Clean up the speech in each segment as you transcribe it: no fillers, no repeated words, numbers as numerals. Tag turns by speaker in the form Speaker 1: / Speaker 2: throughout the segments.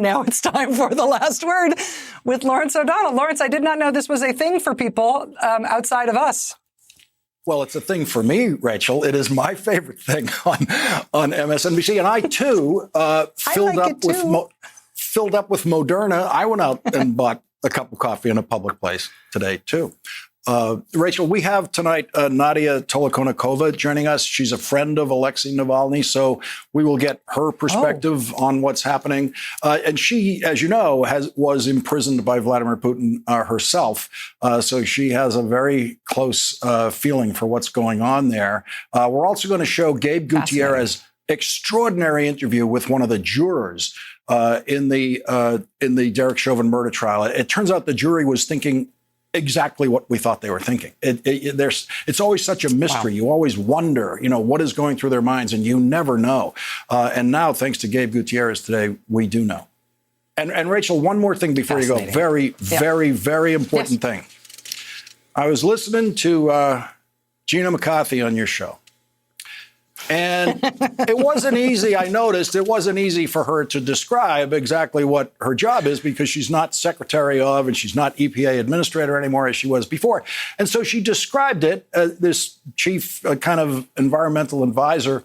Speaker 1: now it's time for the last word with Lawrence O'Donnell. Lawrence, I did not know this was a thing for people outside of us.
Speaker 2: Well, it's a thing for me, Rachel. It is my favorite thing on MSNBC. And I, too, filled up with Moderna. I went out and bought a cup of coffee in a public place today, too. Rachel, we have tonight Nadia Tolokonnikova joining us. She's a friend of Alexei Navalny, so we will get her perspective on what's happening. And she, as you know, was imprisoned by Vladimir Putin herself, so she has a very close feeling for what's going on there. We're also going to show Gabe Gutierrez's extraordinary interview with one of the jurors in the Derek Chauvin murder trial. It turns out the jury was thinking exactly what we thought they were thinking. It's always such a mystery. Wow. You always wonder, what is going through their minds, and you never know. And now, thanks to Gabe Gutierrez today, we do know. And Rachel, one more thing before you go. Very important thing. I was listening to Gina McCarthy on your show. And it wasn't easy. I noticed it wasn't easy for her to describe exactly what her job is, because she's not secretary of and she's not EPA administrator anymore as she was before. And so she described it, this chief kind of environmental advisor,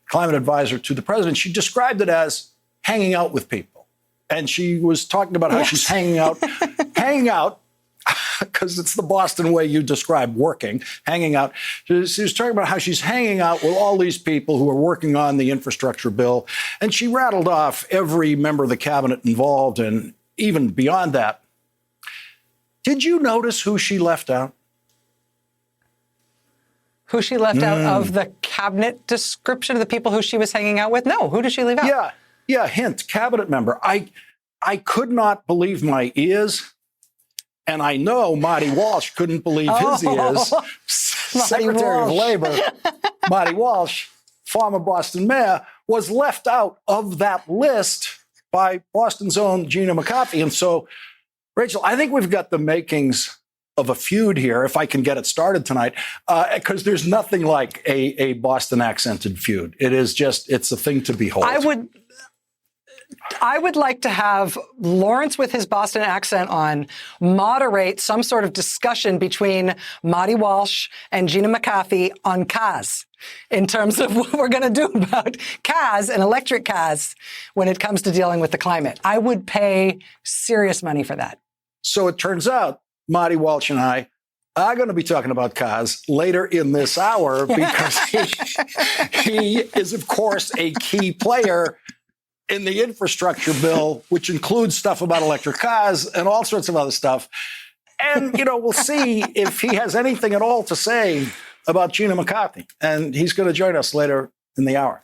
Speaker 2: climate advisor to the president. She described it as hanging out with people. And she was talking about how she's hanging out, because it's the Boston way you describe working, hanging out. She was talking about how she's hanging out with all these people who are working on the infrastructure bill. And she rattled off every member of the cabinet involved, and even beyond that. Did you notice who she left out?
Speaker 1: Who she left out of the cabinet description of the people who she was hanging out with? No, who did she leave out?
Speaker 2: Yeah, hint, cabinet member. I could not believe my ears. And I know Marty Walsh couldn't believe his ears. Secretary of Labor, Marty Walsh, former Boston mayor, was left out of that list by Boston's own Gina McCarthy. And so, Rachel, I think we've got the makings of a feud here, if I can get it started tonight, because there's nothing like a Boston accented feud. It's a thing to behold.
Speaker 1: I would like to have Lawrence with his Boston accent on moderate some sort of discussion between Marty Walsh and Gina McCarthy on cars, in terms of what we're going to do about cars and electric cars when it comes to dealing with the climate. I would pay serious money for that.
Speaker 2: So it turns out Marty Walsh and I are going to be talking about cars later in this hour, because he is, of course, a key player in the infrastructure bill, which includes stuff about electric cars and all sorts of other stuff. And, we'll see if he has anything at all to say about Gina McCarthy. And he's going to join us later in the hour.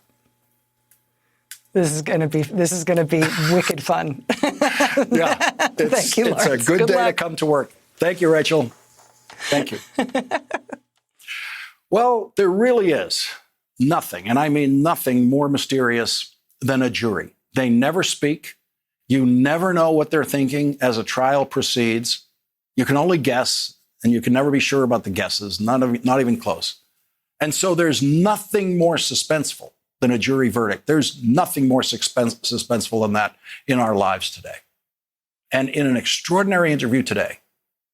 Speaker 1: This is going to be wicked fun.
Speaker 2: Yeah.
Speaker 1: Thank you, Lawrence.
Speaker 2: It's a good day luck to come to work. Thank you, Rachel. Thank you. Well, there really is nothing, and I mean nothing, more mysterious than a jury. They never speak. You never know what they're thinking as a trial proceeds. You can only guess, and you can never be sure about the guesses, not even close. And so there's nothing more suspenseful than a jury verdict. There's nothing more suspenseful than that in our lives today. And in an extraordinary interview today,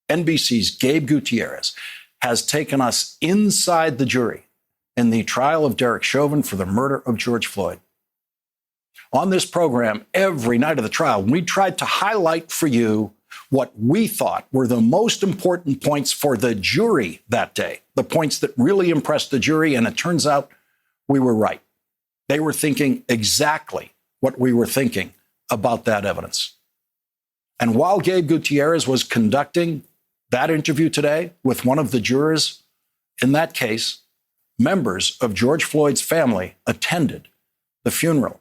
Speaker 2: NBC's Gabe Gutierrez has taken us inside the jury in the trial of Derek Chauvin for the murder of George Floyd. On this program, every night of the trial, we tried to highlight for you what we thought were the most important points for the jury that day, the points that really impressed the jury, and it turns out we were right. They were thinking exactly what we were thinking about that evidence. And while Gabe Gutierrez was conducting that interview today with one of the jurors in that case, members of George Floyd's family attended the funeral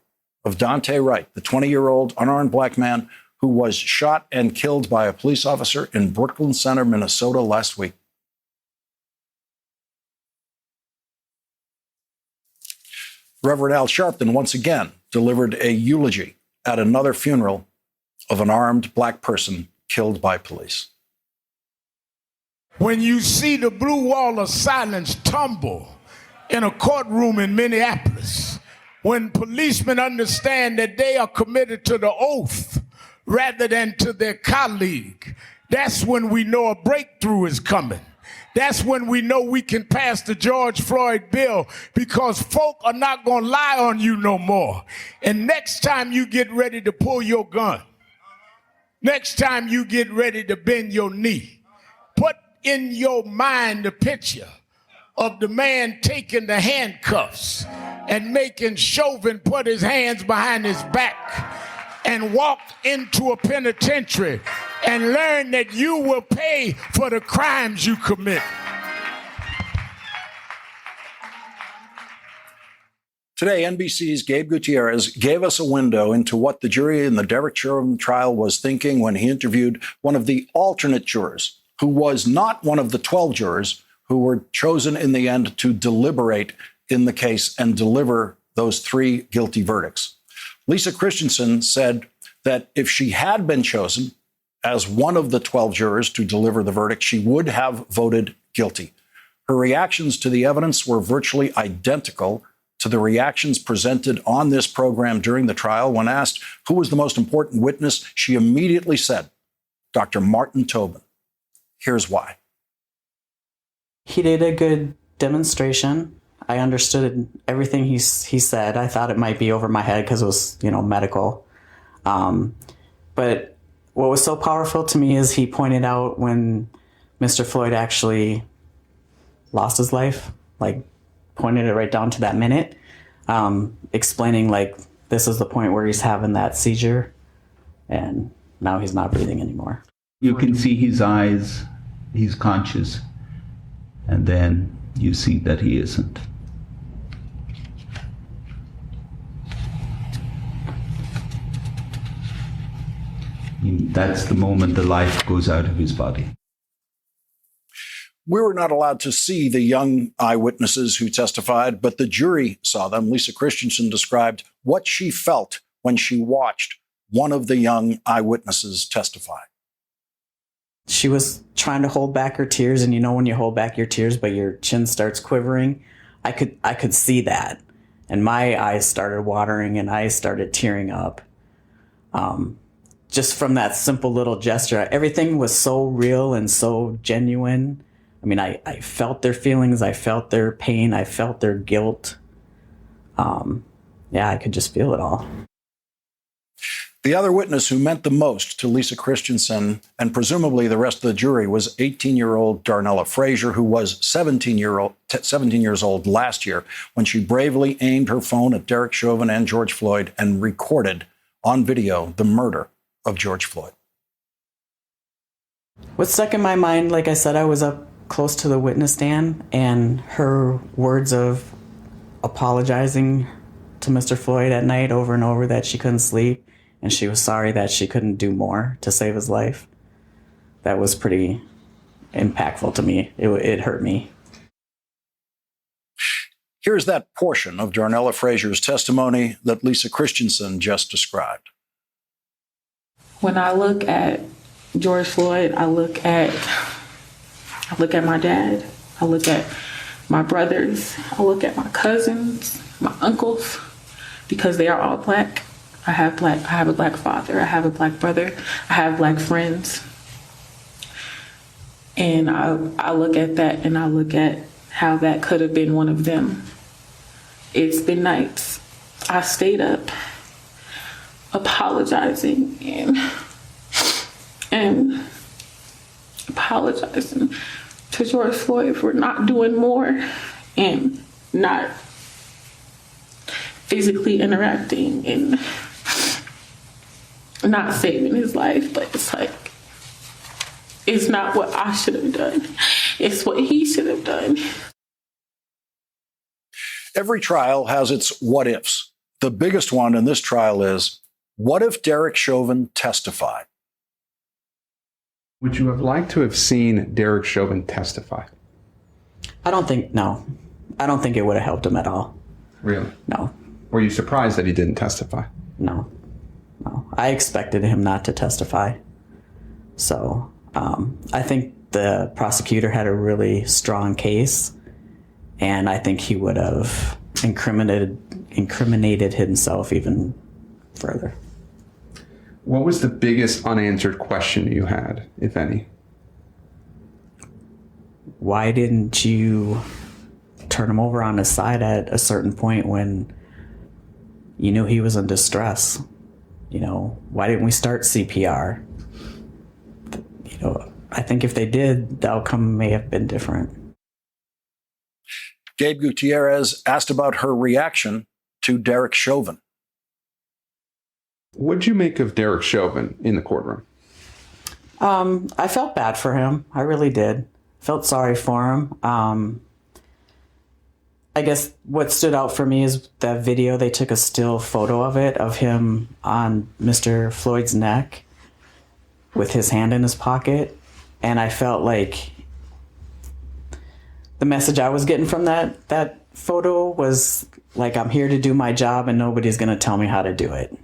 Speaker 2: of Dante Wright, the 20-year-old unarmed black man who was shot and killed by a police officer in Brooklyn Center, Minnesota last week. Reverend Al Sharpton once again delivered a eulogy at another funeral of an armed black person killed by police.
Speaker 3: When you see the blue wall of silence tumble in a courtroom in Minneapolis, when policemen understand that they are committed to the oath rather than to their colleague. That's when we know a breakthrough is coming. That's when we know we can pass the George Floyd bill, because folk are not going to lie on you no more. And next time you get ready to pull your gun, next time you get ready to bend your knee, put in your mind the picture of the man taking the handcuffs and making Chauvin put his hands behind his back and walk into a penitentiary and learn that you will pay for the crimes you commit.
Speaker 2: Today, NBC's Gabe Gutierrez gave us a window into what the jury in the Derek Chauvin trial was thinking when he interviewed one of the alternate jurors, who was not one of the 12 jurors who were chosen in the end to deliberate in the case and deliver those 3 guilty verdicts. Lisa Christensen said that if she had been chosen as one of the 12 jurors to deliver the verdict, she would have voted guilty. Her reactions to the evidence were virtually identical to the reactions presented on this program during the trial. When asked who was the most important witness, she immediately said, Dr. Martin Tobin. Here's why.
Speaker 4: He did a good demonstration. I understood everything he said. I thought it might be over my head because it was, medical. But what was so powerful to me is he pointed out when Mr. Floyd actually lost his life, pointed it right down to that minute, explaining this is the point where he's having that seizure and now he's not breathing anymore.
Speaker 5: You can see his eyes, he's conscious, and then you see that he isn't. That's the moment the life goes out of his body.
Speaker 2: We were not allowed to see the young eyewitnesses who testified, but the jury saw them. Lisa Christensen described what she felt when she watched one of the young eyewitnesses testify.
Speaker 4: She was trying to hold back her tears, and when you hold back your tears but your chin starts quivering, I could see that, and my eyes started watering and I started tearing up. Just from that simple little gesture, everything was so real and so genuine. I mean, I felt their feelings, I felt their pain, I felt their guilt. I could just feel it all.
Speaker 2: The other witness who meant the most to Lisa Christensen and presumably the rest of the jury was 18-year-old Darnella Frazier, who was 17 years old last year when she bravely aimed her phone at Derek Chauvin and George Floyd and recorded on video the murder of George Floyd.
Speaker 4: What stuck in my mind, like I said, I was up close to the witness stand, and her words of apologizing to Mr. Floyd at night over and over that she couldn't sleep, and she was sorry that she couldn't do more to save his life. That was pretty impactful to me. It hurt me.
Speaker 2: Here's that portion of Darnella Frazier's testimony that Lisa Christensen just described.
Speaker 6: When I look at George Floyd, I look at my dad, I look at my brothers, I look at my cousins, my uncles, because they are all Black. I have a Black father, I have a Black brother, I have Black friends. And I look at that and I look at how that could have been one of them. It's been nights. I stayed up apologizing and apologizing to George Floyd for not doing more and not physically interacting and not saving his life. But it's not what I should have done. It's what he should have done.
Speaker 2: Every trial has its what ifs. The biggest one in this trial is, what if Derek Chauvin testified?
Speaker 7: Would you have liked to have seen Derek Chauvin testify?
Speaker 4: No. I don't think it would have helped him at all.
Speaker 7: Really?
Speaker 4: No.
Speaker 7: Were you surprised that he didn't testify?
Speaker 4: No. I expected him not to testify. So I think the prosecutor had a really strong case, and I think he would have incriminated himself even further.
Speaker 7: What was the biggest unanswered question you had, if any?
Speaker 4: Why didn't you turn him over on his side at a certain point when you knew he was in distress? You know, why didn't we start CPR? You know, I think if they did, the outcome may have been different.
Speaker 2: Gabe Gutierrez asked about her reaction to Derek Chauvin.
Speaker 7: What'd you make of Derek Chauvin in the courtroom?
Speaker 4: I felt bad for him. I really did. Felt sorry for him. I guess what stood out for me is that video. They took a still photo of it, of him on Mr. Floyd's neck with his hand in his pocket. And I felt like the message I was getting from that photo was like, I'm here to do my job and nobody's going to tell me how to do it.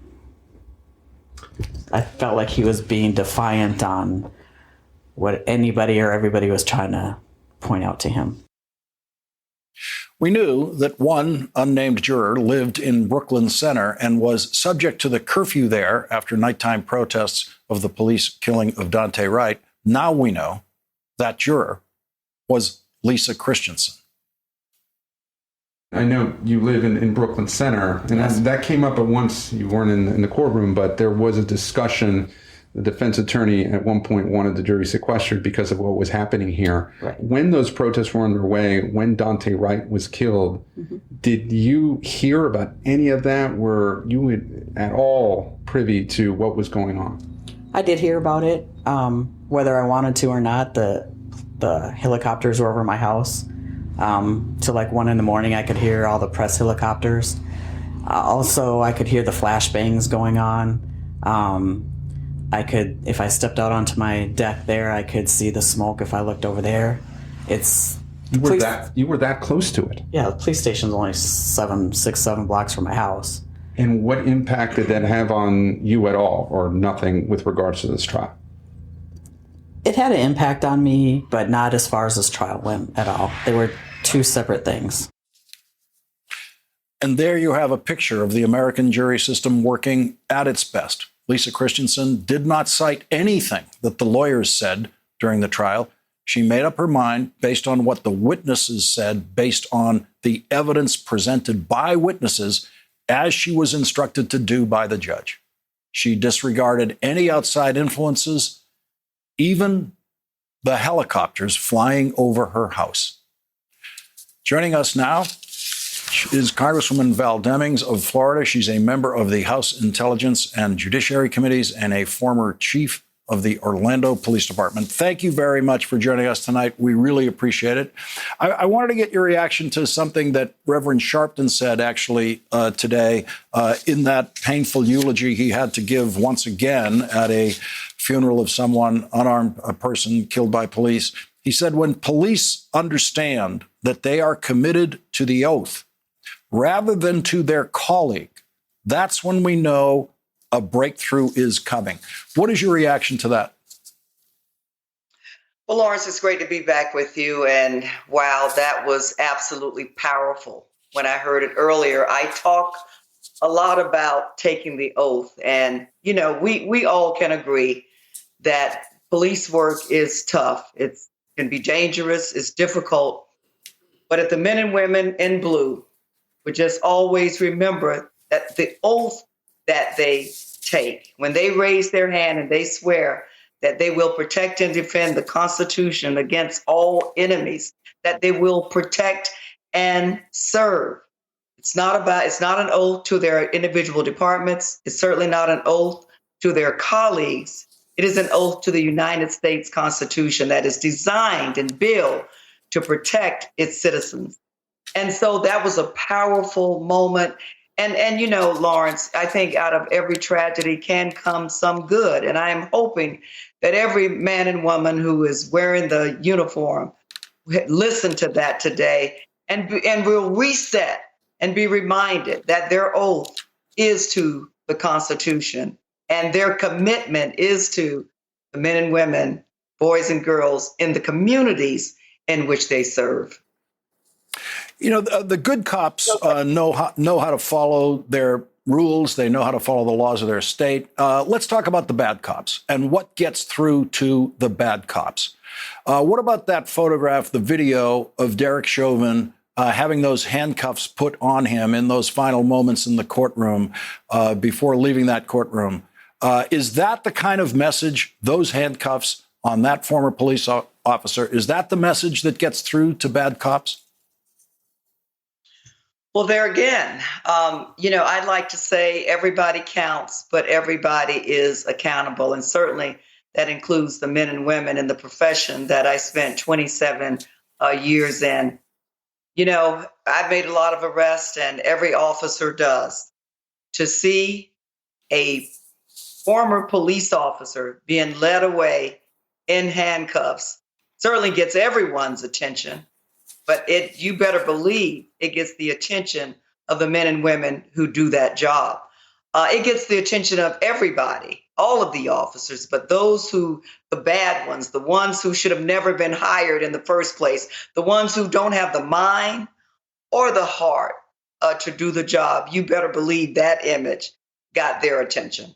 Speaker 4: I felt like he was being defiant on what anybody or everybody was trying to point out to him.
Speaker 2: We knew that one unnamed juror lived in Brooklyn Center and was subject to the curfew there after nighttime protests of the police killing of Daunte Wright. Now we know that juror was Lisa Christensen.
Speaker 7: I know you live in Brooklyn Center, and that came up at once. You weren't in the courtroom, but there was a discussion. The defense attorney at one point wanted the jury sequestered because of what was happening here.
Speaker 4: Right.
Speaker 7: When those protests were underway, when Daunte Wright was killed, did you hear about any of that? Were you at all privy to what was going on?
Speaker 4: I did hear about it. Whether I wanted to or not, the helicopters were over my house. Till like 1 a.m, I could hear all the press helicopters. Also, I could hear the flashbangs going on. I could, if I stepped out onto my deck there, I could see the smoke if I looked over there. You
Speaker 7: were that close to it?
Speaker 4: Yeah, the police station's only 7 blocks from my house.
Speaker 7: And what impact did that have on you at all, or nothing with regards to this trial?
Speaker 4: It had an impact on me, but not as far as this trial went at all. They were two separate things.
Speaker 2: And there you have a picture of the American jury system working at its best. Lisa Christensen did not cite anything that the lawyers said during the trial. She made up her mind based on what the witnesses said, based on the evidence presented by witnesses, as she was instructed to do by the judge. She disregarded any outside influences, even the helicopters flying over her house. Joining us now is Congresswoman Val Demings of Florida. She's a member of the House Intelligence and Judiciary Committees and a former chief of the Orlando Police Department. Thank you very much for joining us tonight. We really appreciate it. I wanted to get your reaction to something that Reverend Sharpton said actually today in that painful eulogy he had to give once again at a funeral of someone, unarmed person killed by police. He said, when police understand that they are committed to the oath rather than to their colleague, that's when we know a breakthrough is coming. What is your reaction to that?
Speaker 8: Well, Lawrence, it's great to be back with you. And wow, that was absolutely powerful. When I heard it earlier, I talk a lot about taking the oath. And, you know, we all can agree that police work is tough. It can be dangerous. It's difficult. But if the men and women in blue would just always remember that the oath that they take, when they raise their hand and they swear that they will protect and defend the Constitution against all enemies, that they will protect and serve. It's not an oath to their individual departments. It's certainly not an oath to their colleagues. It is an oath to the United States Constitution that is designed and built to protect its citizens. And so that was a powerful moment. And you know, Lawrence, I think out of every tragedy can come some good. And I am hoping that every man and woman who is wearing the uniform listen to that today and will reset and be reminded that their oath is to the Constitution and their commitment is to the men and women, boys and girls in the communities in which they serve. You know,
Speaker 2: the good cops know how to follow their rules. They know how to follow the laws of their state. Let's talk about the bad cops and what gets through to the bad cops. What about that photograph, the video of Derek Chauvin having those handcuffs put on him in those final moments in the courtroom before leaving that courtroom? Is that the kind of message, those handcuffs on that former police officer, is that the message that gets through to bad cops?
Speaker 8: Well, there again, I'd like to say everybody counts, but everybody is accountable. And certainly that includes the men and women in the profession that I spent 27 years in. I've made a lot of arrests, and every officer does. To see a former police officer being led away in handcuffs certainly gets everyone's attention. But you better believe it gets the attention of the men and women who do that job. It gets the attention of everybody, all of the officers, but the bad ones, the ones who should have never been hired in the first place, the ones who don't have the mind or the heart to do the job, you better believe that image got their attention.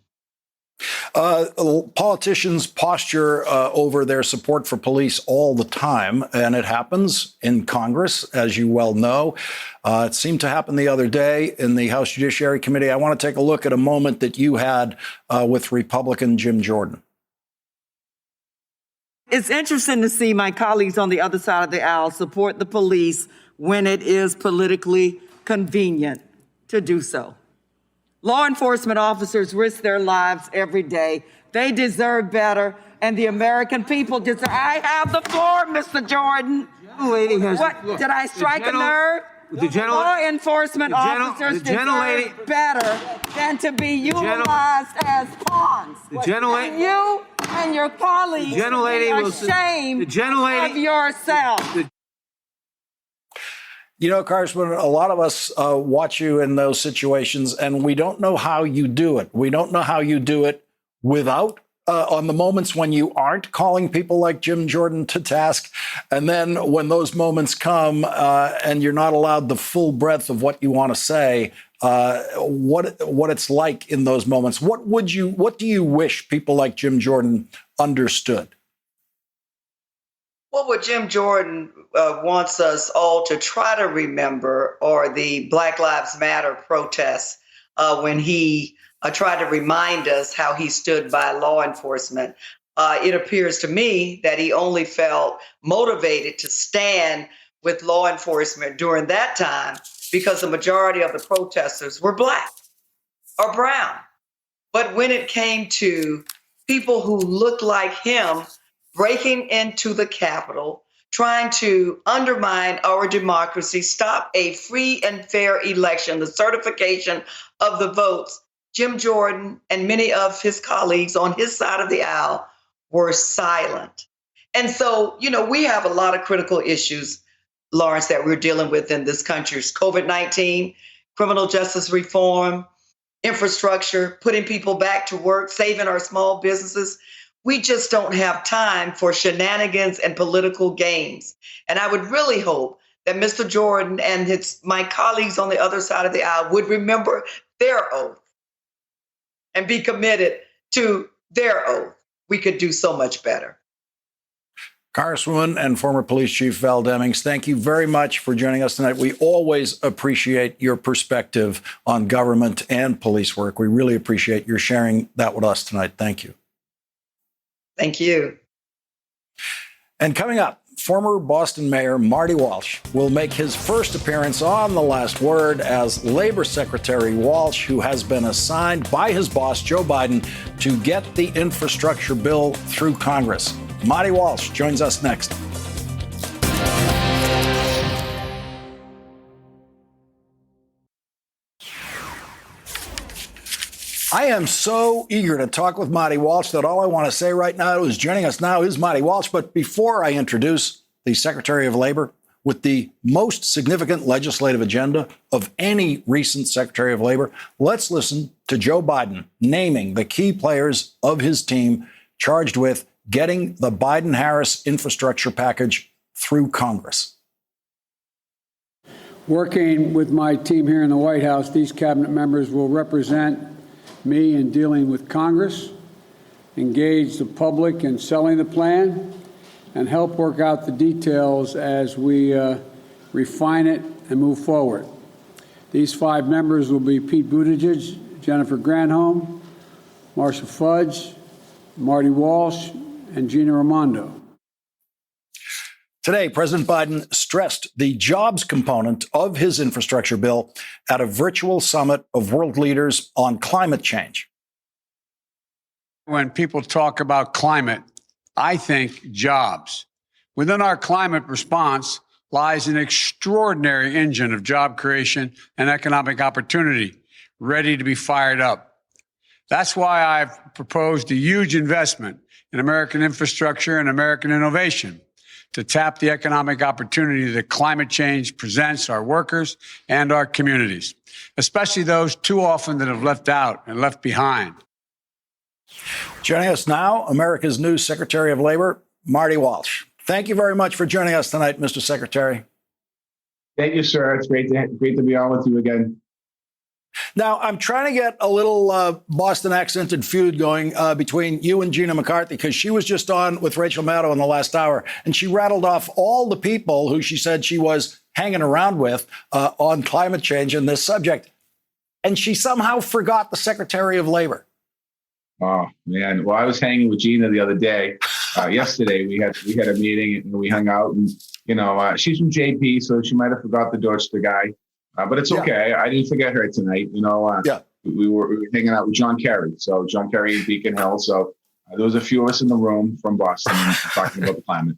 Speaker 2: Politicians posture over their support for police all the time, and it happens in Congress, as you well know. It seemed to happen the other day in the House Judiciary Committee. I want to take a look at a moment that you had with Republican Jim Jordan.
Speaker 9: It's interesting to see my colleagues on the other side of the aisle support the police when it is politically convenient to do so. Law enforcement officers risk their lives every day. They deserve better, and the American people deserve. I have the floor, Mr. Jordan. Did I strike a nerve? Law enforcement officers deserve better than to be utilized as pawns. And you and your colleagues are ashamed of yourself.
Speaker 2: Congressman, a lot of us watch you in those situations, and we don't know how you do it. We don't know how you do it without, on the moments when you aren't calling people like Jim Jordan to task. And then when those moments come and you're not allowed the full breadth of what you want to say, what it's like in those moments. What do you wish people like Jim Jordan understood?
Speaker 8: Well, what Jim Jordan wants us all to try to remember are the Black Lives Matter protests when he tried to remind us how he stood by law enforcement. It appears to me that he only felt motivated to stand with law enforcement during that time because the majority of the protesters were Black or brown. But when it came to people who looked like him breaking into the Capitol, trying to undermine our democracy, stop a free and fair election, the certification of the votes, Jim Jordan and many of his colleagues on his side of the aisle were silent. And so, we have a lot of critical issues, Lawrence, that we're dealing with in this country. COVID-19, criminal justice reform, infrastructure, putting people back to work, saving our small businesses. We just don't have time for shenanigans and political games. And I would really hope that Mr. Jordan and my colleagues on the other side of the aisle would remember their oath and be committed to their oath. We could do so much better.
Speaker 2: Congresswoman and former Police Chief Val Demings, thank you very much for joining us tonight. We always appreciate your perspective on government and police work. We really appreciate your sharing that with us tonight. Thank you.
Speaker 8: Thank you.
Speaker 2: And coming up, former Boston Mayor Marty Walsh will make his first appearance on The Last Word as Labor Secretary Walsh, who has been assigned by his boss, Joe Biden, to get the infrastructure bill through Congress. Marty Walsh joins us next. I am so eager to talk with Marty Walsh that all I want to say right now is joining us now is Marty Walsh. But before I introduce the Secretary of Labor with the most significant legislative agenda of any recent Secretary of Labor, let's listen to Joe Biden naming the key players of his team charged with getting the Biden-Harris infrastructure package through Congress.
Speaker 10: Working with my team here in the White House, these cabinet members will represent me in dealing with Congress, engage the public in selling the plan, and help work out the details as we refine it and move forward. These 5 members will be Pete Buttigieg, Jennifer Granholm, Marcia Fudge, Marty Walsh, and Gina Raimondo.
Speaker 2: Today, President Biden stressed the jobs component of his infrastructure bill at a virtual summit of world leaders on climate change.
Speaker 11: When people talk about climate, I think jobs. Within our climate response lies an extraordinary engine of job creation and economic opportunity ready to be fired up. That's why I've proposed a huge investment in American infrastructure and American innovation to tap the economic opportunity that climate change presents our workers and our communities, especially those too often that have left out and left behind.
Speaker 2: Joining us now, America's new Secretary of Labor, Marty Walsh. Thank you very much for joining us tonight, Mr. Secretary.
Speaker 12: Thank you, sir. It's great to be on with you again.
Speaker 2: Now, I'm trying to get a little Boston accented feud going between you and Gina McCarthy, because she was just on with Rachel Maddow in the last hour, and she rattled off all the people who she said she was hanging around with on climate change and this subject. And she somehow forgot the Secretary of Labor.
Speaker 12: Oh, man. Well, I was hanging with Gina the other day. Yesterday, we had a meeting and we hung out. And, she's from JP, so she might have forgot the Dorchester guy. But it's okay. I didn't forget her tonight. We were hanging out with John Kerry. So John Kerry in Beacon Hill. So there was a few of us in the room from Boston talking about the climate.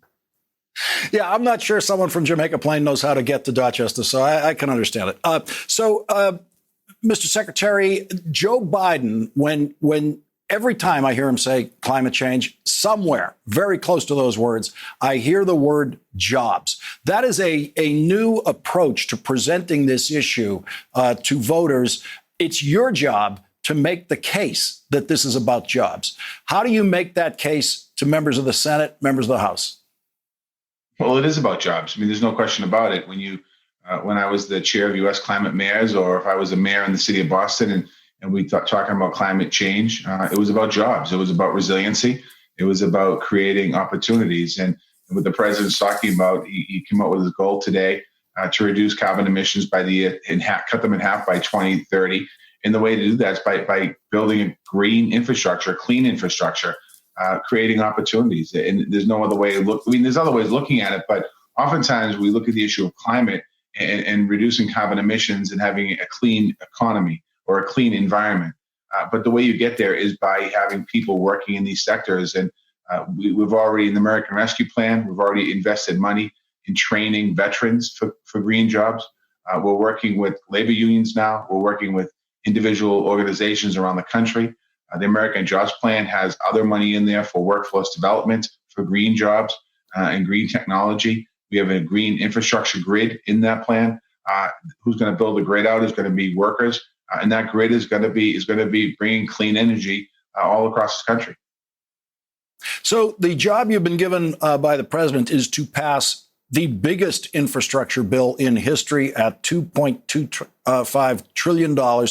Speaker 2: Yeah, I'm not sure someone from Jamaica Plain knows how to get to Dorchester, so I can understand it. Mr. Secretary, Joe Biden, when every time I hear him say climate change, somewhere very close to those words, I hear the word jobs. That is a new approach to presenting this issue to voters. It's your job to make the case that this is about jobs. How do you make that case to members of the Senate, members of the House?
Speaker 12: Well, it is about jobs. I mean, there's no question about it. When I was the chair of U.S. Climate Mayors, or if I was a mayor in the city of Boston and we talking about climate change, it was about jobs. It was about resiliency. It was about creating opportunities. And what the president's talking about, he came up with his goal today to reduce carbon emissions by cut them in half by 2030. And the way to do that is by building a green infrastructure, clean infrastructure, creating opportunities. And there's no other way to look. I mean, there's other ways of looking at it, but oftentimes we look at the issue of climate and reducing carbon emissions and having a clean economy or a clean environment. But the way you get there is by having people working in these sectors. And we've already, in the American Rescue Plan, we've already invested money in training veterans for green jobs. We're working with labor unions now. We're working with individual organizations around the country. The American Jobs Plan has other money in there for workforce development, for green jobs and green technology. We have a green infrastructure grid in that plan. Who's going to build the grid out is going to be workers. And that grid is going to be bringing clean energy all across the country.
Speaker 2: So the job you've been given by the president is to pass the biggest infrastructure bill in history at $2.25 trillion.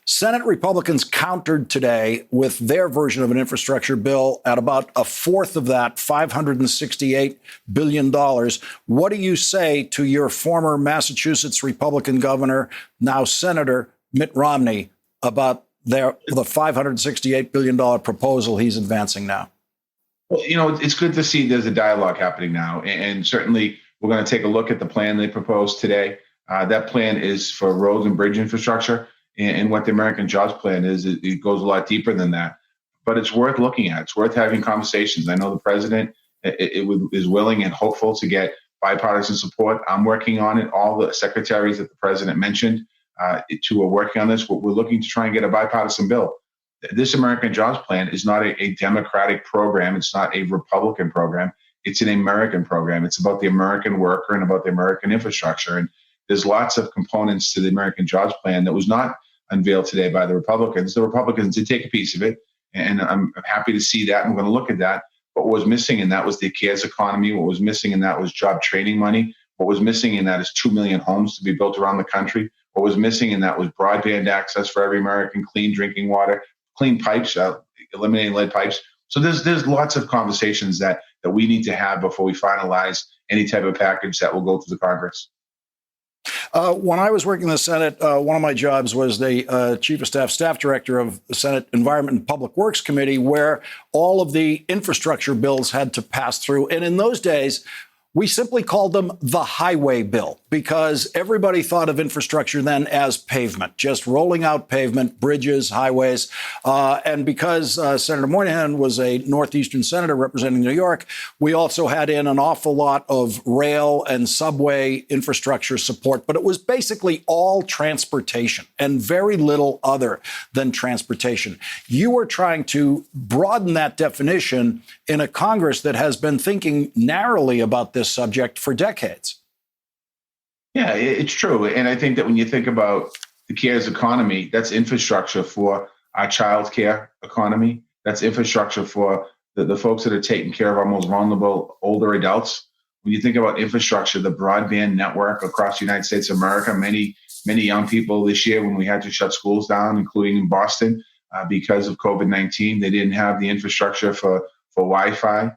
Speaker 2: Senate Republicans countered today with their version of an infrastructure bill at about a fourth of that, $568 billion. What do you say to your former Massachusetts Republican governor, now Senator Mitt Romney, about the $568 billion proposal he's advancing now?
Speaker 12: Well, it's good to see there's a dialogue happening now. And certainly we're going to take a look at the plan they proposed today. That plan is for roads and bridge infrastructure. And what the American Jobs Plan is, it goes a lot deeper than that. But it's worth looking at. It's worth having conversations. I know the president is willing and hopeful to get bipartisan support. I'm working on it. All the secretaries that the president mentioned who are working on this, we're looking to try and get a bipartisan bill. This American Jobs Plan is not a Democratic program. It's not a Republican program. It's an American program. It's about the American worker and about the American infrastructure. And there's lots of components to the American Jobs Plan that was not unveiled today by the Republicans. The Republicans did take a piece of it, and I'm happy to see that. I'm going to look at that. But what was missing in that was the CARES economy. What was missing in that was job training money. What was missing in that is 2 million homes to be built around the country. What was missing in that was broadband access for every American, clean drinking water, clean pipes, eliminating lead pipes. So there's lots of conversations that we need to have before we finalize any type of package that will go through the Congress.
Speaker 2: When I was working in the Senate, one of my jobs was the Chief of Staff Director of the Senate Environment and Public Works Committee, where all of the infrastructure bills had to pass through. And in those days, we simply called them the highway bill because everybody thought of infrastructure then as pavement, just rolling out pavement, bridges, highways. And because Senator Moynihan was a Northeastern senator representing New York, we also had in an awful lot of rail and subway infrastructure support. But it was basically all transportation and very little other than transportation. You were trying to broaden that definition in a Congress that has been thinking narrowly about this subject for decades.
Speaker 12: Yeah, it's true. And I think that when you think about the CARES economy, that's infrastructure for our child care economy. That's infrastructure for the folks that are taking care of our most vulnerable older adults. When you think about infrastructure, the broadband network across the United States of America, many young people this year when we had to shut schools down, including in Boston, because of COVID-19, they didn't have the infrastructure for Wi-Fi.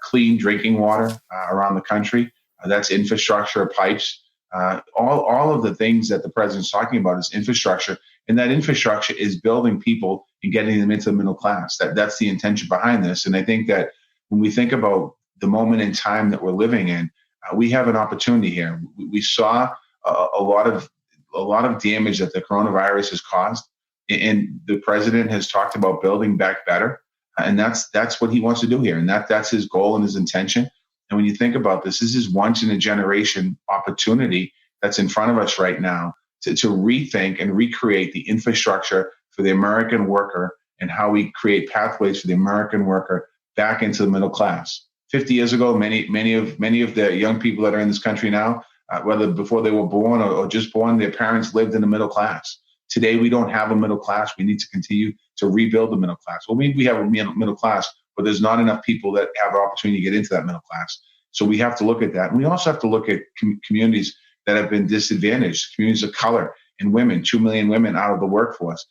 Speaker 12: Clean drinking water around the country. That's infrastructure, pipes. All of the things that the president's talking about is infrastructure. And that infrastructure is building people and getting them into the middle class. That's the intention behind this. And I think that when we think about the moment in time that we're living in, we have an opportunity here. We saw a lot of damage that the coronavirus has caused. And the president has talked about building back better. And that's what he wants to do here. And that's his goal and his intention. And when you think about this is once in a generation opportunity that's in front of us right now to rethink and recreate the infrastructure for the American worker and how we create pathways for the American worker back into the middle class. 50 years ago, many of the young people that are in this country now, whether before they were born or just born, their parents lived in the middle class. Today, we don't have a middle class. We need to continue to rebuild the middle class. Well, we have a middle class, but there's not enough people that have an opportunity to get into that middle class. So we have to look at that. And we also have to look at communities that have been disadvantaged, communities of color and women, 2 million women out of the workforce.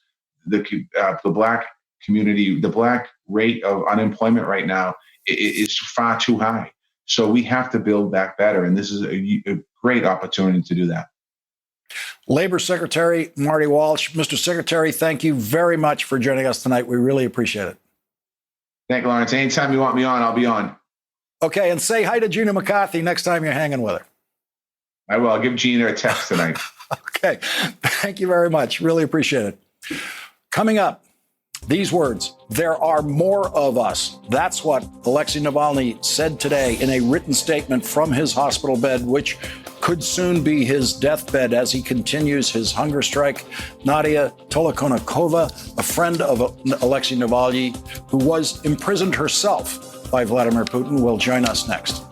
Speaker 12: The Black community, the Black rate of unemployment right now is far too high. So we have to build back better. And this is a great opportunity to do that.
Speaker 2: Labor Secretary Marty Walsh. Mr. Secretary, thank you very much for joining us tonight. We really appreciate it.
Speaker 12: Thank you, Lawrence. Anytime you want me on, I'll be on.
Speaker 2: Okay, and say hi to Gina McCarthy next time you're hanging with her.
Speaker 12: I will. I'll give Gina a text tonight.
Speaker 2: Okay, thank you very much. Really appreciate it. Coming up, these words, there are more of us. That's what Alexei Navalny said today in a written statement from his hospital bed, which could soon be his deathbed as he continues his hunger strike. Nadia Tolokonnikova, a friend of Alexei Navalny, who was imprisoned herself by Vladimir Putin, will join us next.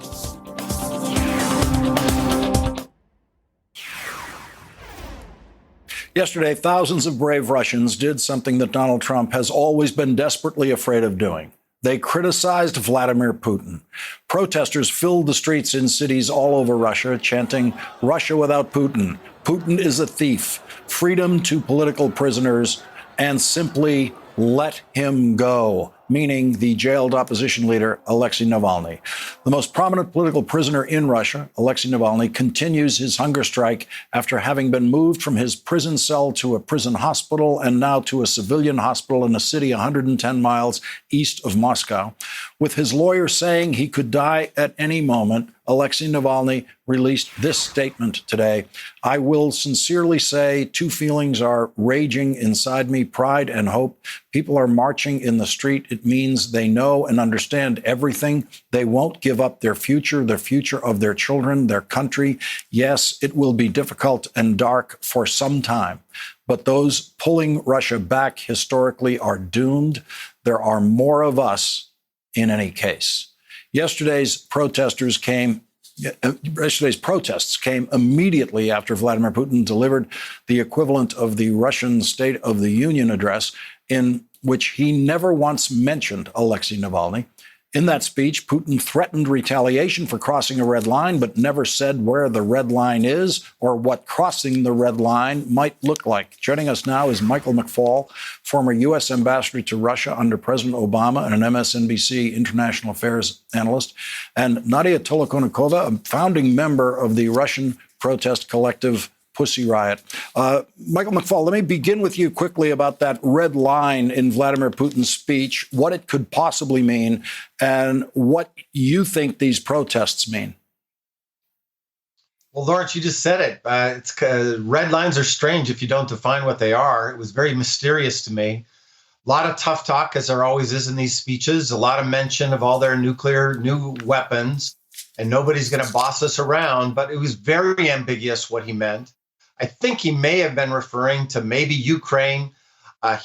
Speaker 2: Yesterday, thousands of brave Russians did something that Donald Trump has always been desperately afraid of doing. They criticized Vladimir Putin. Protesters filled the streets in cities all over Russia, chanting, "Russia without Putin. Putin is a thief. Freedom to political prisoners, and simply let him go," meaning the jailed opposition leader, Alexei Navalny. The most prominent political prisoner in Russia, Alexei Navalny, continues his hunger strike after having been moved from his prison cell to a prison hospital and now to a civilian hospital in a city 110 miles east of Moscow. With his lawyer saying he could die at any moment, Alexei Navalny released this statement today. "I will sincerely say two feelings are raging inside me, pride and hope. People are marching in the street. It means they know and understand everything. They won't give up their future of their children, their country. Yes, it will be difficult and dark for some time, but those pulling Russia back historically are doomed. There are more of us in any case." Yesterday's protests came immediately after Vladimir Putin delivered the equivalent of the Russian State of the Union address, in which he never once mentioned Alexei Navalny. In that speech, Putin threatened retaliation for crossing a red line, but never said where the red line is or what crossing the red line might look like. Joining us now is Michael McFaul, former U.S. ambassador to Russia under President Obama and an MSNBC international affairs analyst, and Nadia Tolokonikova, a founding member of the Russian protest collective Pussy Riot. Michael McFaul, let me begin with you quickly about that red line in Vladimir Putin's speech, what it could possibly mean, and what you think these protests mean.
Speaker 13: Well, Lawrence, you just said it. Red lines are strange if you don't define what they are. It was very mysterious to me. A lot of tough talk, as there always is in these speeches, a lot of mention of all their new weapons, and nobody's going to boss us around, but it was very ambiguous what he meant. I think he may have been referring to maybe Ukraine.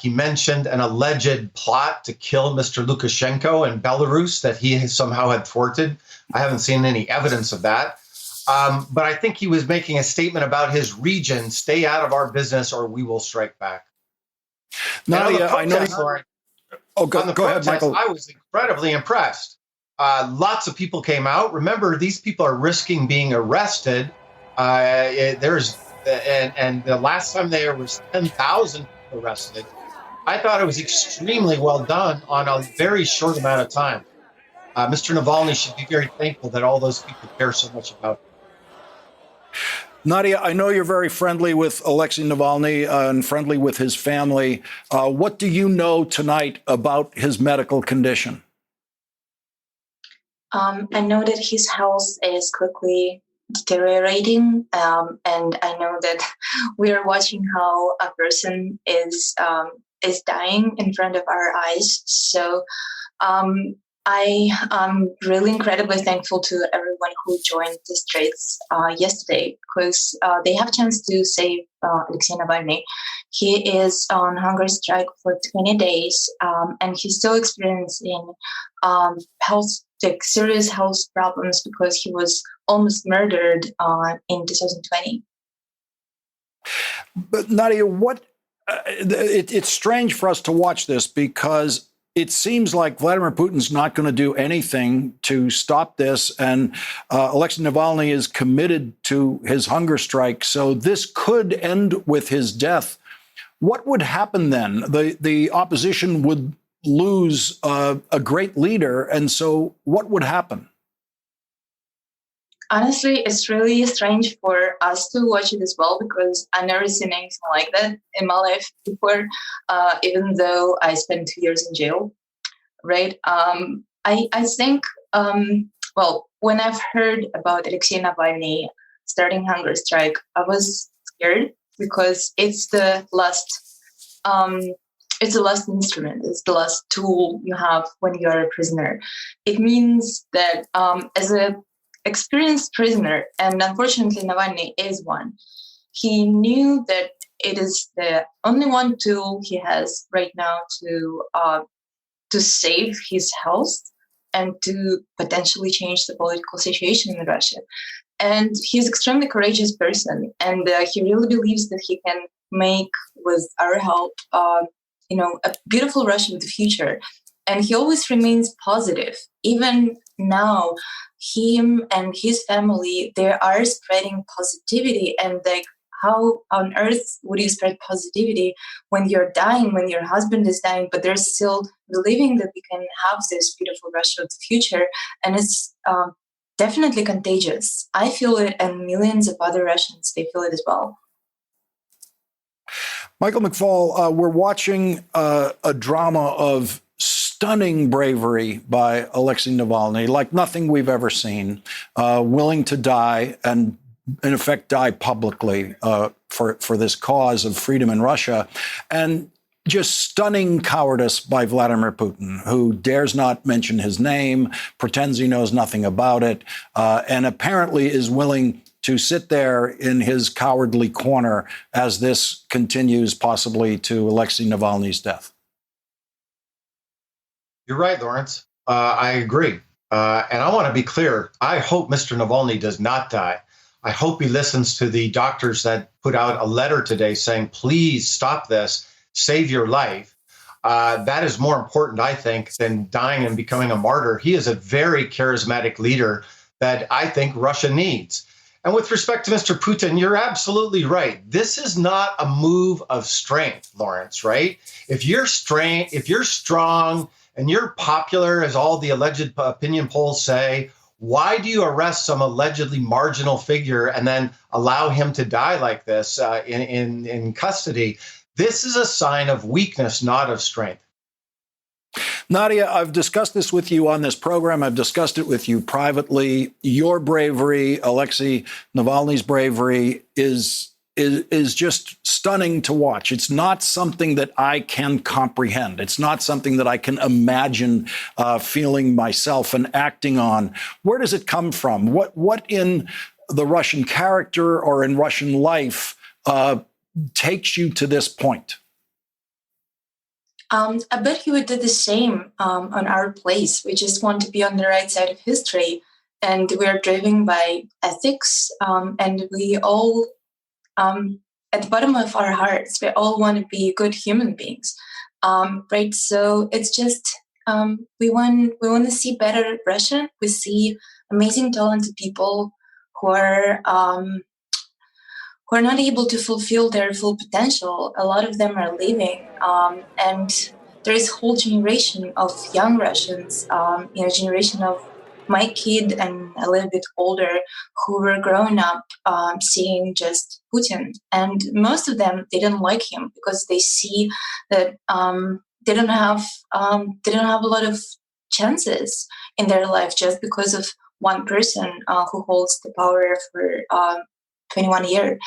Speaker 13: He mentioned an alleged plot to kill Mr. Lukashenko in Belarus that he somehow had thwarted. I haven't seen any evidence of that. But I think he was making a statement about his region, stay out of our business or we will strike back.
Speaker 2: Nadia, I know. Go ahead, Michael.
Speaker 13: I was incredibly impressed. Lots of people came out. Remember, these people are risking being arrested. And the last time there was 10,000 arrested. I thought it was extremely well done on a very short amount of time. Mr. Navalny should be very thankful that all those people care so much about him.
Speaker 2: Nadia, I know you're very friendly with Alexei Navalny and friendly with his family. What do you know tonight about his medical condition?
Speaker 14: I know that his health is quickly deteriorating, and I know that we are watching how a person is dying in front of our eyes. So I am really incredibly thankful to everyone who joined the streets yesterday, because they have a chance to save Alexei Navalny. He is on hunger strike for 20 days, and he's still experiencing serious health problems because he was almost murdered in 2020.
Speaker 2: But Nadia, it's strange for us to watch this because it seems like Vladimir Putin's not going to do anything to stop this, and Alexei Navalny is committed to his hunger strike. So this could end with his death. What would happen then? The opposition would lose a great leader, and so what would happen?
Speaker 14: Honestly, it's really strange for us to watch it as well, because I've never seen anything like that in my life before, even though I spent 2 years in jail, right? I think, when I've heard about Alexei Navalny starting hunger strike, I was scared because it's the last instrument. It's the last tool you have when you're a prisoner. It means that as a experienced prisoner, and unfortunately Navalny is one, he knew that it is the only one tool he has right now to save his health and to potentially change the political situation in Russia. And he's an extremely courageous person, and he really believes that he can make, with our help, a beautiful Russia of the future. And he always remains positive. Even now, him and his family, they are spreading positivity. And how on earth would you spread positivity when you're dying, when your husband is dying, but they're still believing that we can have this beautiful Russia of the future? And it's definitely contagious. I feel it, and millions of other Russians, they feel it as well.
Speaker 2: Michael McFaul, we're watching a drama of stunning bravery by Alexei Navalny, like nothing we've ever seen, willing to die and, in effect, die publicly for this cause of freedom in Russia, and just stunning cowardice by Vladimir Putin, who dares not mention his name, pretends he knows nothing about it, and apparently is willing to sit there in his cowardly corner as this continues possibly to Alexei Navalny's death.
Speaker 13: You're right, Lawrence. I agree. And I want to be clear. I hope Mr. Navalny does not die. I hope he listens to the doctors that put out a letter today saying, please stop this, save your life. That is more important, I think, than dying and becoming a martyr. He is a very charismatic leader that I think Russia needs. And with respect to Mr. Putin, you're absolutely right. This is not a move of strength, Lawrence, right? If you're strong and you're popular, as all the alleged opinion polls say, why do you arrest some allegedly marginal figure and then allow him to die like this in custody? This is a sign of weakness, not of strength.
Speaker 2: Nadia, I've discussed this with you on this program. I've discussed it with you privately. Your bravery, Alexei Navalny's bravery, is just stunning to watch. It's not something that I can comprehend. It's not something that I can imagine feeling myself and acting on. Where does it come from? What in the Russian character or in Russian life takes you to this point?
Speaker 14: I bet he would do the same on our place. We just want to be on the right side of history, and we are driven by ethics, and we all, at the bottom of our hearts, we all want to be good human beings, right? So it's just we want to see better Russia. We see amazing, talented people who are not able to fulfill their full potential. A lot of them are leaving, and there is a whole generation of young Russians, a generation of my kid and a little bit older, who were growing up seeing just Putin, and most of them didn't like him because they see that they don't have a lot of chances in their life just because of one person who holds the power for 21 years.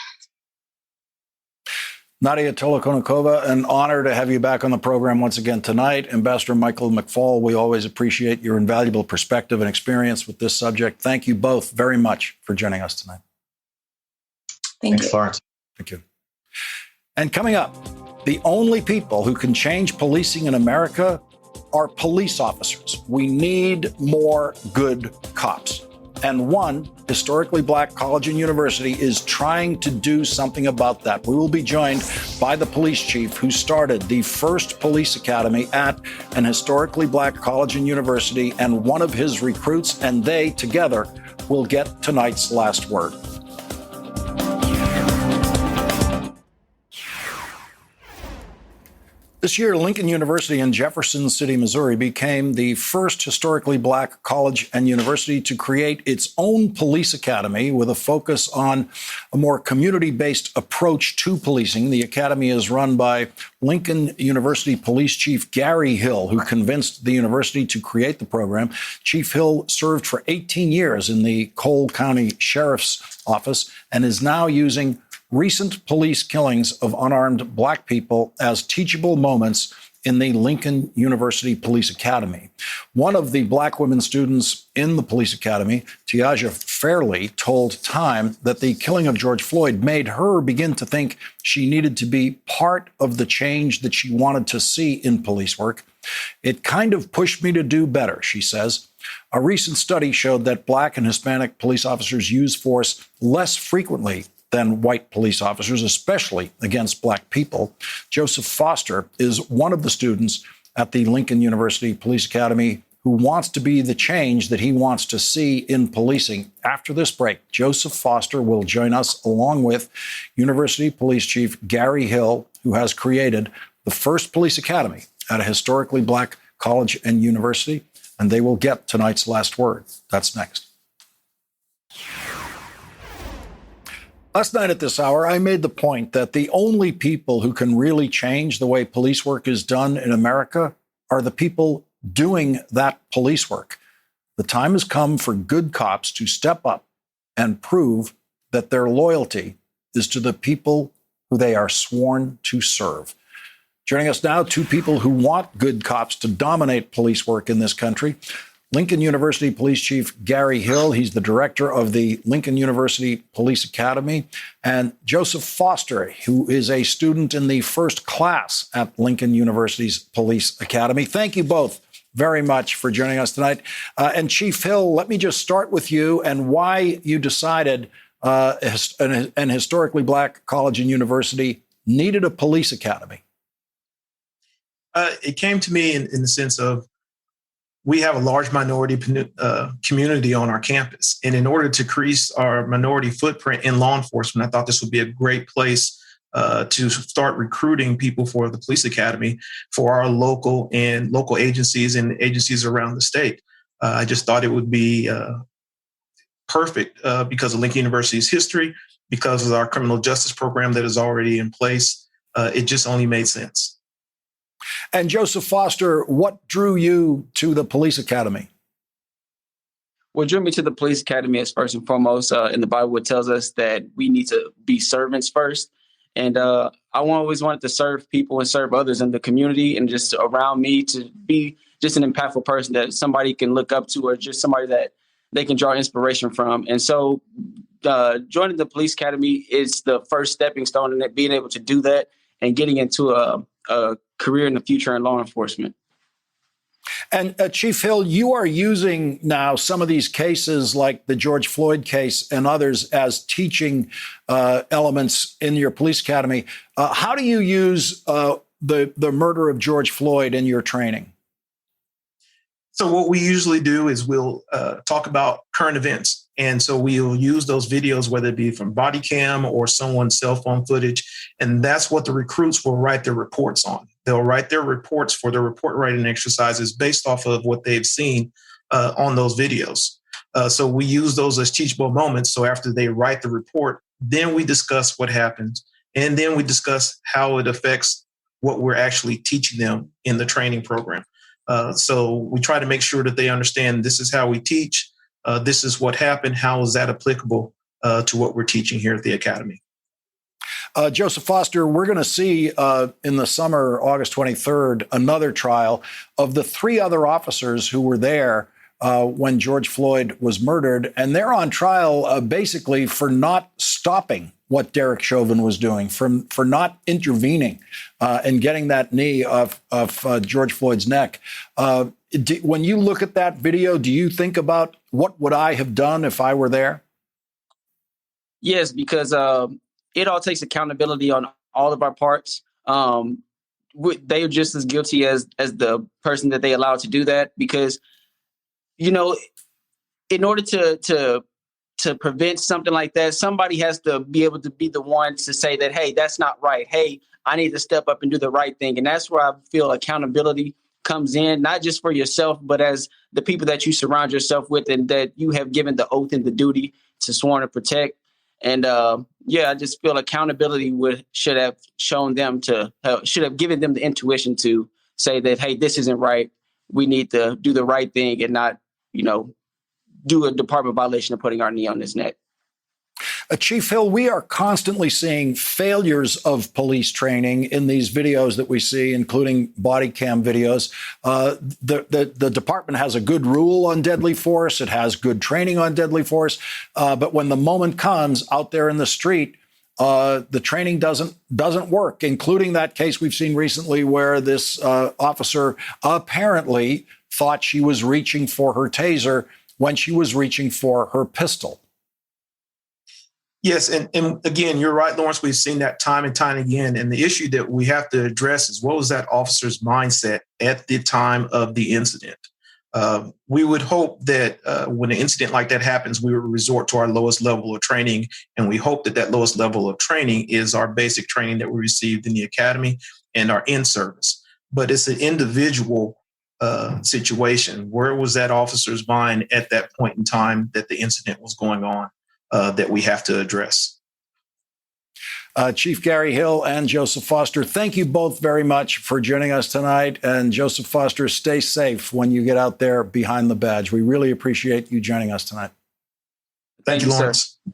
Speaker 2: Nadia Tolokonnikova, an honor to have you back on the program once again tonight. Ambassador Michael McFaul, we always appreciate your invaluable perspective and experience with this subject. Thank you both very much for joining us tonight.
Speaker 13: Thanks, Lawrence.
Speaker 2: Thank you. And coming up, the only people who can change policing in America are police officers. We need more good cops. And one historically black college and university is trying to do something about that. We will be joined by the police chief who started the first police academy at an historically black college and university, and one of his recruits, and they together will get tonight's last word. This year, Lincoln University in Jefferson City, Missouri, became the first historically black college and university to create its own police academy with a focus on a more community-based approach to policing. The academy is run by Lincoln University Police Chief Gary Hill, who convinced the university to create the program. Chief Hill served for 18 years in the Cole County Sheriff's Office and is now using recent police killings of unarmed black people as teachable moments in the Lincoln University Police Academy. One of the black women students in the police academy, Tiaja Fairley, told Time that the killing of George Floyd made her begin to think she needed to be part of the change that she wanted to see in police work. It kind of pushed me to do better, she says. A recent study showed that black and Hispanic police officers use force less frequently than white police officers, especially against black people. Joseph Foster is one of the students at the Lincoln University Police Academy who wants to be the change that he wants to see in policing. After this break, Joseph Foster will join us along with University Police Chief Gary Hill, who has created the first police academy at a historically black college and university, and they will get tonight's last word. That's next. Last night at this hour, I made the point that the only people who can really change the way police work is done in America are the people doing that police work. The time has come for good cops to step up and prove that their loyalty is to the people who they are sworn to serve. Joining us now, two people who want good cops to dominate police work in this country. Lincoln University Police Chief Gary Hill, he's the director of the Lincoln University Police Academy, and Joseph Foster, who is a student in the first class at Lincoln University's Police Academy. Thank you both very much for joining us tonight. And Chief Hill, let me just start with you and why you decided an historically black college and university needed a police academy.
Speaker 15: It came to me in the sense of we have a large minority community on our campus. And in order to increase our minority footprint in law enforcement, I thought this would be a great place to start recruiting people for the police academy for our local agencies and agencies around the state. I just thought it would be perfect because of Lincoln University's history, because of our criminal justice program that is already in place. It just only made sense.
Speaker 2: And Joseph Foster, what drew you to the police academy?
Speaker 16: What drew me to the police academy is first and foremost, in the Bible, it tells us that we need to be servants first. And I always wanted to serve people and serve others in the community and just around me, to be just an impactful person that somebody can look up to, or just somebody that they can draw inspiration from. And so joining the police academy is the first stepping stone in it, being able to do that and getting into a career in the future in law enforcement.
Speaker 2: And Chief Hill, you are using now some of these cases like the George Floyd case and others as teaching elements in your police academy. How do you use the murder of George Floyd in your training?
Speaker 15: So what we usually do is we'll talk about current events. And so we'll use those videos, whether it be from body cam or someone's cell phone footage. And that's what the recruits will write their reports on. They'll write their reports for their report writing exercises based off of what they've seen on those videos. So we use those as teachable moments. So after they write the report, then we discuss what happened. And then we discuss how it affects what we're actually teaching them in the training program. So we try to make sure that they understand this is how we teach. This is what happened. How is that applicable to what we're teaching here at the Academy?
Speaker 2: Joseph Foster, we're going to see in the summer, August 23rd, another trial of the three other officers who were there when George Floyd was murdered. And they're on trial basically for not stopping what Derek Chauvin was doing, for not intervening and getting that knee of George Floyd's neck. When you look at that video, do you think about what would I have done if I were there?
Speaker 16: Yes, because it all takes accountability on all of our parts. They are just as guilty as the person that they allowed to do that, because, you know, in order to prevent something like that, somebody has to be able to be the one to say that, hey, that's not right. Hey, I need to step up and do the right thing. And that's where I feel accountability comes in, not just for yourself, but as the people that you surround yourself with and that you have given the oath and the duty to sworn to protect. And I just feel accountability should have given them the intuition to say that, hey, this isn't right. We need to do the right thing and not, do a department violation of putting our knee on his neck.
Speaker 2: Chief Hill, we are constantly seeing failures of police training in these videos that we see, including body cam videos. The department has a good rule on deadly force. It has good training on deadly force. But when the moment comes out there in the street, the training doesn't work, including that case we've seen recently where this officer apparently thought she was reaching for her taser when she was reaching for her pistol.
Speaker 15: Yes, and again, you're right, Lawrence. We've seen that time and time again. And the issue that we have to address is, what was that officer's mindset at the time of the incident? We would hope that when an incident like that happens, we would resort to our lowest level of training. And we hope that lowest level of training is our basic training that we received in the academy and our in-service. But it's an individual situation. Where was that officer's mind at that point in time that the incident was going on? That we have to address.
Speaker 2: Chief Gary Hill and Joseph Foster, thank you both very much for joining us tonight. And Joseph Foster, stay safe when you get out there behind the badge. We really appreciate you joining us tonight.
Speaker 15: Thank you, Lawrence.
Speaker 16: Sir.